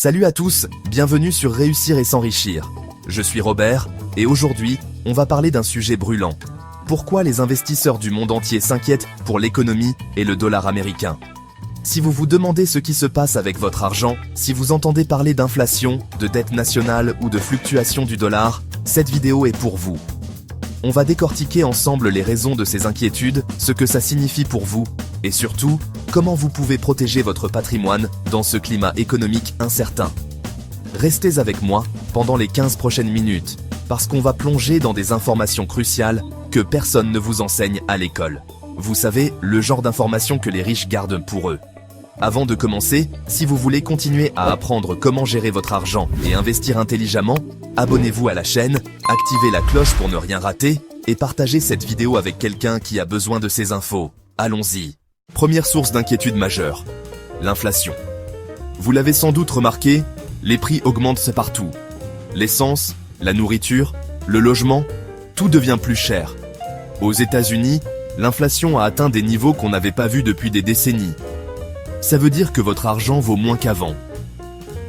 Salut à tous, bienvenue sur Réussir et s'enrichir. Je suis Robert, et aujourd'hui, on va parler d'un sujet brûlant. Pourquoi les investisseurs du monde entier s'inquiètent pour l'économie et le dollar américain? Si vous vous demandez ce qui se passe avec votre argent, si vous entendez parler d'inflation, de dette nationale ou de fluctuation du dollar, cette vidéo est pour vous. On va décortiquer ensemble les raisons de ces inquiétudes, ce que ça signifie pour vous, et surtout, comment vous pouvez protéger votre patrimoine dans ce climat économique incertain. Restez avec moi pendant les 15 prochaines minutes, parce qu'on va plonger dans des informations cruciales que personne ne vous enseigne à l'école. Vous savez, le genre d'informations que les riches gardent pour eux. Avant de commencer, si vous voulez continuer à apprendre comment gérer votre argent et investir intelligemment, abonnez-vous à la chaîne, activez la cloche pour ne rien rater et partagez cette vidéo avec quelqu'un qui a besoin de ces infos. Allons-y. Première source d'inquiétude majeure, l'inflation. Vous l'avez sans doute remarqué, les prix augmentent partout. L'essence, la nourriture, le logement, tout devient plus cher. Aux États-Unis, l'inflation a atteint des niveaux qu'on n'avait pas vus depuis des décennies. Ça veut dire que votre argent vaut moins qu'avant.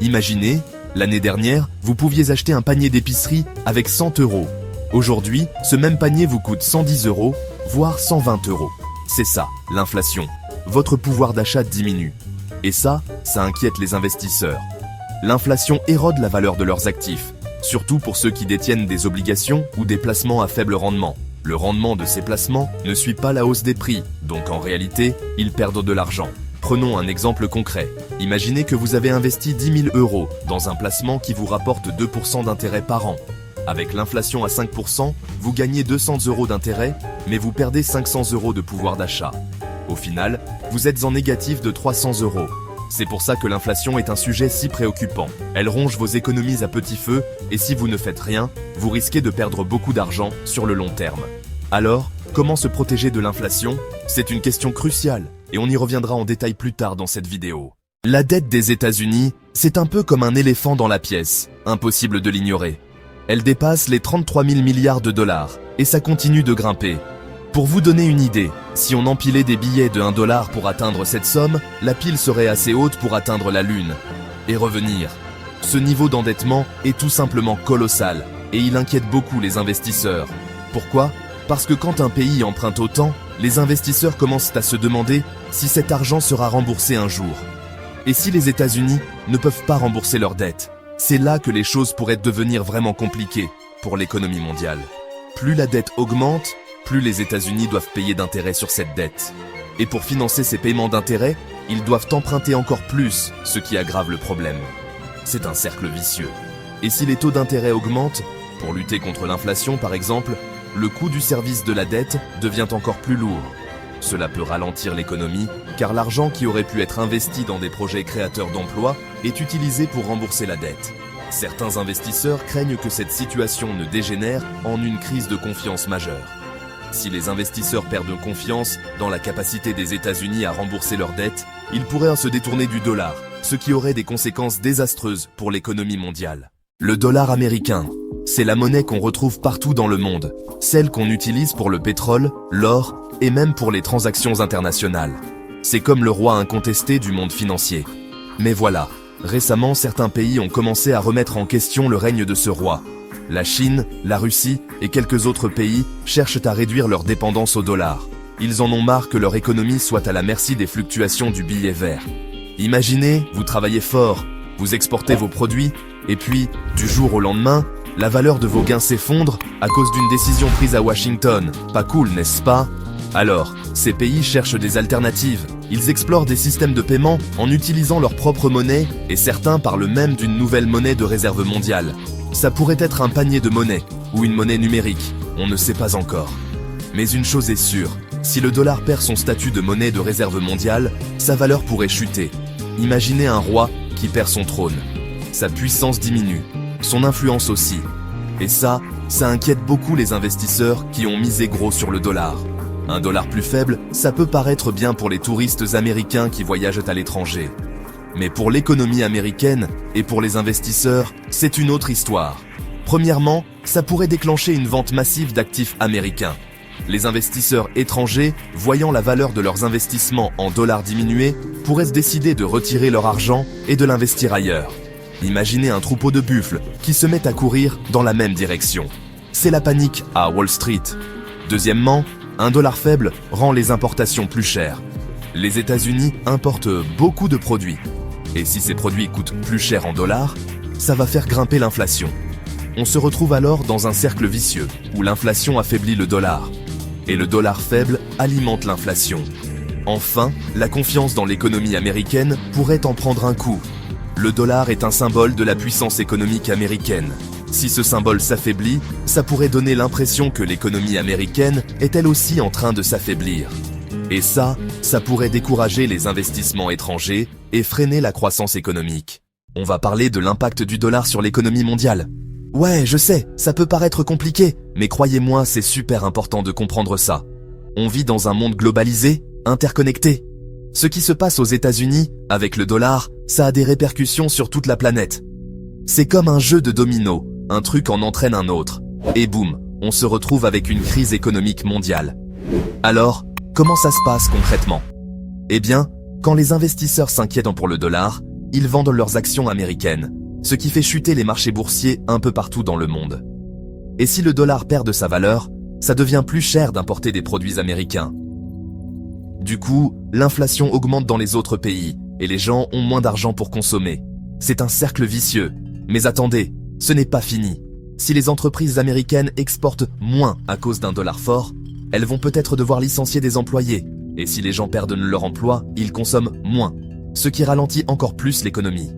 Imaginez, l'année dernière, vous pouviez acheter un panier d'épicerie avec 100 €. Aujourd'hui, ce même panier vous coûte 110 €, voire 120 €. C'est ça, l'inflation. Votre pouvoir d'achat diminue. Et ça inquiète les investisseurs. L'inflation érode la valeur de leurs actifs, surtout pour ceux qui détiennent des obligations ou des placements à faible rendement. Le rendement de ces placements ne suit pas la hausse des prix, donc en réalité, ils perdent de l'argent. Prenons un exemple concret. Imaginez que vous avez investi 10 000 € dans un placement qui vous rapporte 2% d'intérêt par an. Avec l'inflation à 5%, vous gagnez 200 € d'intérêt, mais vous perdez 500 € de pouvoir d'achat. Au final, vous êtes en négatif de 300 €. C'est pour ça que l'inflation est un sujet si préoccupant. Elle ronge vos économies à petit feu, et si vous ne faites rien, vous risquez de perdre beaucoup d'argent sur le long terme. Alors, comment se protéger de l'inflation? C'est une question cruciale, et on y reviendra en détail plus tard dans cette vidéo. La dette des États-Unis, c'est un peu comme un éléphant dans la pièce, impossible de l'ignorer. Elle dépasse les 33 000 milliards de dollars, et ça continue de grimper. Pour vous donner une idée, si on empilait des billets de 1 $ pour atteindre cette somme, la pile serait assez haute pour atteindre la Lune. Et revenir. Ce niveau d'endettement est tout simplement colossal, et il inquiète beaucoup les investisseurs. Pourquoi? Parce que quand un pays emprunte autant, les investisseurs commencent à se demander si cet argent sera remboursé un jour. Et si les États-Unis ne peuvent pas rembourser leurs dettes, c'est là que les choses pourraient devenir vraiment compliquées pour l'économie mondiale. Plus la dette augmente, plus les États-Unis doivent payer d'intérêts sur cette dette. Et pour financer ces paiements d'intérêts, ils doivent emprunter encore plus, ce qui aggrave le problème. C'est un cercle vicieux. Et si les taux d'intérêt augmentent, pour lutter contre l'inflation par exemple, le coût du service de la dette devient encore plus lourd. Cela peut ralentir l'économie, car l'argent qui aurait pu être investi dans des projets créateurs d'emplois est utilisé pour rembourser la dette. Certains investisseurs craignent que cette situation ne dégénère en une crise de confiance majeure. Si les investisseurs perdent confiance dans la capacité des États-Unis à rembourser leurs dettes, ils pourraient se détourner du dollar, ce qui aurait des conséquences désastreuses pour l'économie mondiale. Le dollar américain, c'est la monnaie qu'on retrouve partout dans le monde, celle qu'on utilise pour le pétrole, l'or et même pour les transactions internationales. C'est comme le roi incontesté du monde financier. Mais voilà, récemment certains pays ont commencé à remettre en question le règne de ce roi. La Chine, la Russie et quelques autres pays cherchent à réduire leur dépendance au dollar. Ils en ont marre que leur économie soit à la merci des fluctuations du billet vert. Imaginez, vous travaillez fort, vous exportez vos produits, et puis, du jour au lendemain, la valeur de vos gains s'effondre à cause d'une décision prise à Washington. Pas cool, n'est-ce pas? Alors, ces pays cherchent des alternatives. Ils explorent des systèmes de paiement en utilisant leur propre monnaie et certains parlent même d'une nouvelle monnaie de réserve mondiale. Ça pourrait être un panier de monnaie ou une monnaie numérique, on ne sait pas encore. Mais une chose est sûre, si le dollar perd son statut de monnaie de réserve mondiale, sa valeur pourrait chuter. Imaginez un roi qui perd son trône. Sa puissance diminue, son influence aussi. Et ça inquiète beaucoup les investisseurs qui ont misé gros sur le dollar. Un dollar plus faible, ça peut paraître bien pour les touristes américains qui voyagent à l'étranger. Mais pour l'économie américaine et pour les investisseurs, c'est une autre histoire. Premièrement, ça pourrait déclencher une vente massive d'actifs américains. Les investisseurs étrangers, voyant la valeur de leurs investissements en dollars diminuer, pourraient se décider de retirer leur argent et de l'investir ailleurs. Imaginez un troupeau de buffles qui se met à courir dans la même direction. C'est la panique à Wall Street. Deuxièmement, un dollar faible rend les importations plus chères. Les États-Unis importent beaucoup de produits. Et si ces produits coûtent plus cher en dollars, ça va faire grimper l'inflation. On se retrouve alors dans un cercle vicieux où l'inflation affaiblit le dollar. Et le dollar faible alimente l'inflation. Enfin, la confiance dans l'économie américaine pourrait en prendre un coup. Le dollar est un symbole de la puissance économique américaine. Si ce symbole s'affaiblit, ça pourrait donner l'impression que l'économie américaine est elle aussi en train de s'affaiblir. Et ça pourrait décourager les investissements étrangers et freiner la croissance économique. On va parler de l'impact du dollar sur l'économie mondiale. Ouais, je sais, ça peut paraître compliqué, mais croyez-moi, c'est super important de comprendre ça. On vit dans un monde globalisé, interconnecté. Ce qui se passe aux États-Unis, avec le dollar, ça a des répercussions sur toute la planète. C'est comme un jeu de dominos, un truc en entraîne un autre. Et boum, on se retrouve avec une crise économique mondiale. Alors, comment ça se passe concrètement? Eh bien, quand les investisseurs s'inquiètent pour le dollar, ils vendent leurs actions américaines, ce qui fait chuter les marchés boursiers un peu partout dans le monde. Et si le dollar perd de sa valeur, ça devient plus cher d'importer des produits américains. Du coup, l'inflation augmente dans les autres pays, et les gens ont moins d'argent pour consommer. C'est un cercle vicieux. Mais attendez, ce n'est pas fini. Si les entreprises américaines exportent moins à cause d'un dollar fort, elles vont peut-être devoir licencier des employés. Et si les gens perdent leur emploi, ils consomment moins, ce qui ralentit encore plus l'économie.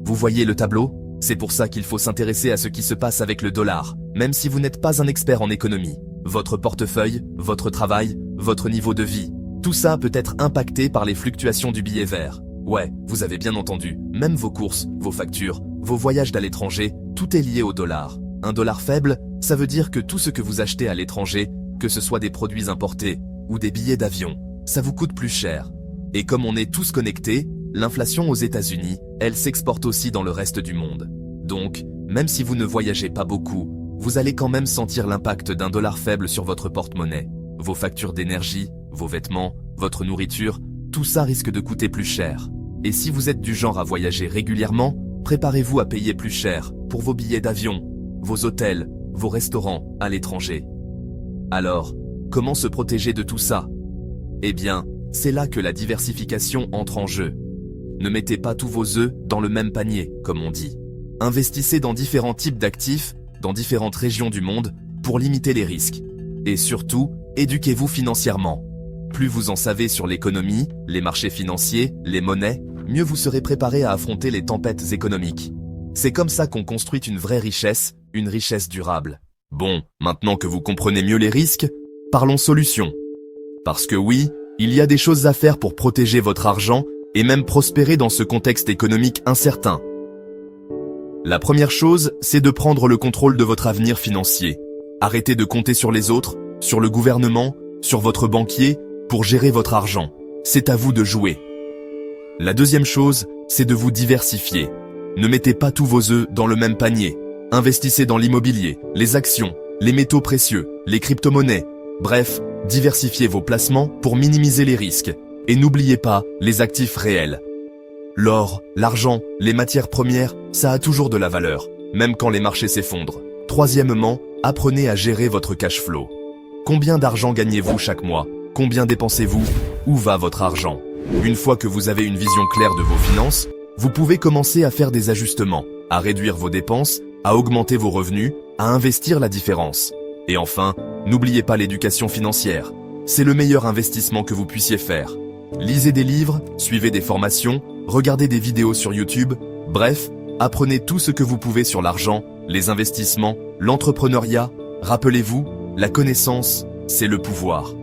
Vous voyez le tableau? C'est pour ça qu'il faut s'intéresser à ce qui se passe avec le dollar, même si vous n'êtes pas un expert en économie. Votre portefeuille, votre travail, votre niveau de vie, tout ça peut être impacté par les fluctuations du billet vert. Ouais, vous avez bien entendu, même vos courses, vos factures, vos voyages à l'étranger, tout est lié au dollar. Un dollar faible, ça veut dire que tout ce que vous achetez à l'étranger, que ce soit des produits importés ou des billets d'avion, ça vous coûte plus cher. Et comme on est tous connectés, l'inflation aux États-Unis, elle s'exporte aussi dans le reste du monde. Donc, même si vous ne voyagez pas beaucoup, vous allez quand même sentir l'impact d'un dollar faible sur votre porte-monnaie. Vos factures d'énergie, vos vêtements, votre nourriture, tout ça risque de coûter plus cher. Et si vous êtes du genre à voyager régulièrement, préparez-vous à payer plus cher pour vos billets d'avion, vos hôtels, vos restaurants à l'étranger. Alors, comment se protéger de tout ça? Eh bien, c'est là que la diversification entre en jeu. Ne mettez pas tous vos œufs dans le même panier, comme on dit. Investissez dans différents types d'actifs, dans différentes régions du monde, pour limiter les risques. Et surtout, éduquez-vous financièrement. Plus vous en savez sur l'économie, les marchés financiers, les monnaies, mieux vous serez préparé à affronter les tempêtes économiques. C'est comme ça qu'on construit une vraie richesse, une richesse durable. Bon, maintenant que vous comprenez mieux les risques, parlons solutions. Parce que oui, il y a des choses à faire pour protéger votre argent et même prospérer dans ce contexte économique incertain. La première chose, c'est de prendre le contrôle de votre avenir financier. Arrêtez de compter sur les autres, sur le gouvernement, sur votre banquier, pour gérer votre argent. C'est à vous de jouer. La deuxième chose, c'est de vous diversifier. Ne mettez pas tous vos œufs dans le même panier. Investissez dans l'immobilier, les actions, les métaux précieux, les crypto-monnaies. Bref, diversifiez vos placements pour minimiser les risques. Et n'oubliez pas les actifs réels. L'or, l'argent, les matières premières, ça a toujours de la valeur, même quand les marchés s'effondrent. Troisièmement, apprenez à gérer votre cash flow. Combien d'argent gagnez-vous chaque mois? Combien dépensez-vous? Où va votre argent? Une fois que vous avez une vision claire de vos finances, vous pouvez commencer à faire des ajustements, à réduire vos dépenses, à augmenter vos revenus, à investir la différence. Et enfin, n'oubliez pas l'éducation financière. C'est le meilleur investissement que vous puissiez faire. Lisez des livres, suivez des formations, regardez des vidéos sur YouTube, bref, apprenez tout ce que vous pouvez sur l'argent, les investissements, l'entrepreneuriat. Rappelez-vous, la connaissance, c'est le pouvoir.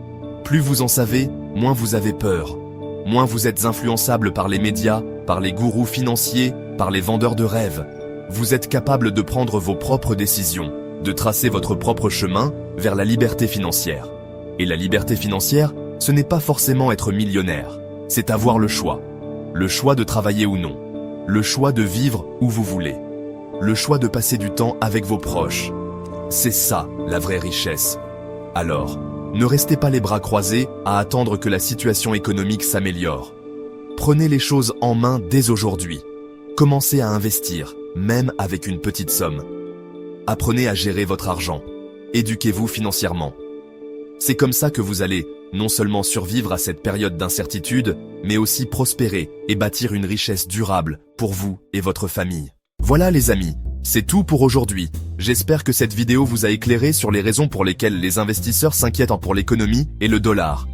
Plus vous en savez, moins vous avez peur. Moins vous êtes influençable par les médias, par les gourous financiers, par les vendeurs de rêves. Vous êtes capable de prendre vos propres décisions, de tracer votre propre chemin vers la liberté financière. Et la liberté financière, ce n'est pas forcément être millionnaire, c'est avoir le choix. Le choix de travailler ou non. Le choix de vivre où vous voulez. Le choix de passer du temps avec vos proches. C'est ça, la vraie richesse. Alors, ne restez pas les bras croisés à attendre que la situation économique s'améliore. Prenez les choses en main dès aujourd'hui. Commencez à investir, même avec une petite somme. Apprenez à gérer votre argent. Éduquez-vous financièrement. C'est comme ça que vous allez non seulement survivre à cette période d'incertitude, mais aussi prospérer et bâtir une richesse durable pour vous et votre famille. Voilà les amis, c'est tout pour aujourd'hui. J'espère que cette vidéo vous a éclairé sur les raisons pour lesquelles les investisseurs s'inquiètent pour l'économie et le dollar.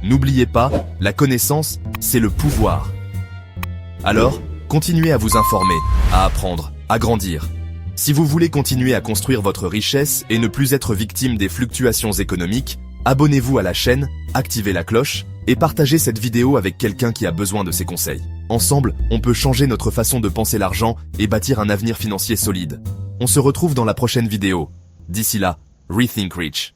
N'oubliez pas, la connaissance, c'est le pouvoir. Alors, continuez à vous informer, à apprendre, à grandir. Si vous voulez continuer à construire votre richesse et ne plus être victime des fluctuations économiques, abonnez-vous à la chaîne, activez la cloche et partagez cette vidéo avec quelqu'un qui a besoin de ces conseils. Ensemble, on peut changer notre façon de penser l'argent et bâtir un avenir financier solide. On se retrouve dans la prochaine vidéo. D'ici là, Rethink Rich.